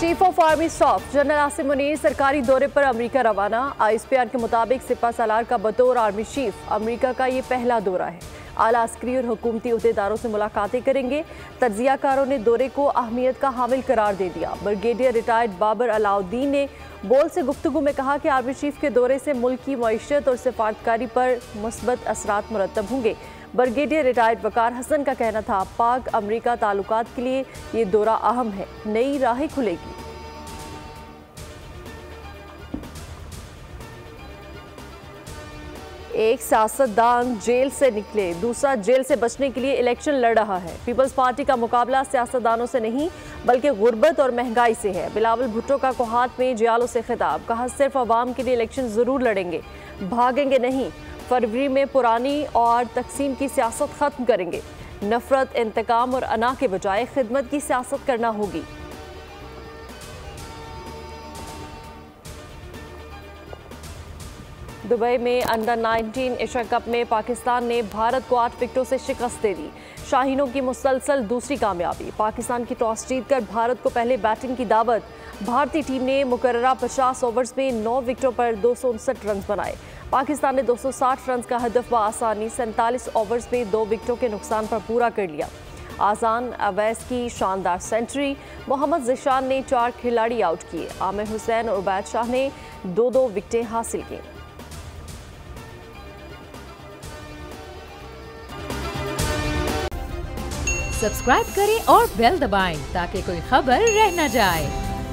Chief of army staff general Asim Munir सरकारी दौरे पर अमेरिका रवाना। आईएसपीआर के मुताबिक सिपा सालार का बतौर आर्मी चीफ अमेरिका का ये पहला दौरा है। आला अस्करी और हुकूमती अहदेदारों से मुलाकातें करेंगे। तज्जियाकारों ने दौरे को अहमियत का हामिल करार दे दिया। ब्रिगेडियर रिटायर्ड बाबर अलाउद्दीन ने बोल से गुफ्तगू में कहा कि आर्मी चीफ के दौरे से मुल्क की मईशत और सिफारतकारी पर मुस्बत असरात मुरतब होंगे। ब्रिगेडियर रिटायर्ड वकार हसन का कहना था, पाक अमेरिका ताल्लुकात के लिए ये दौरा अहम है, नई राहें खुलेगी। एक सियासतदान जेल से निकले, दूसरा जेल से बचने के लिए इलेक्शन लड़ रहा है। पीपल्स पार्टी का मुकाबला सियासतदानों से नहीं बल्कि गुर्बत और महंगाई से है। बिलावल भुट्टो का कोहात में जियालों से खिताब, कहा सिर्फ अवाम के लिए इलेक्शन जरूर लड़ेंगे, भागेंगे नहीं। फरवरी में पुरानी और तकसीम की सियासत खत्म करेंगे। नफरत, इंतकाम और अना के बजाय खिदमत की सियासत करना होगी। दुबई में अंडर 19 एशिया कप में पाकिस्तान ने भारत को 8 विकेटों से शिकस्त दे दी। शाहीनों की मुसलसल दूसरी कामयाबी। पाकिस्तान की टॉस जीतकर भारत को पहले बैटिंग की दावत। भारतीय टीम ने मुकर्ररा 50 ओवर्स में 9 विकेटों पर 259 रन बनाए। पाकिस्तान ने 260 रन का हदफ बआसानी 47 ओवर्स में 2 विकेटों के नुकसान पर पूरा कर लिया। आजान अवैस की शानदार सेंचुरी। मोहम्मद जिशान ने 4 खिलाड़ी आउट किए। आमिर हुसैन और उबैद शाह ने 2-2 विकेटें हासिल की। सब्सक्राइब करें और बेल दबाएं ताकि कोई खबर रह न जाए।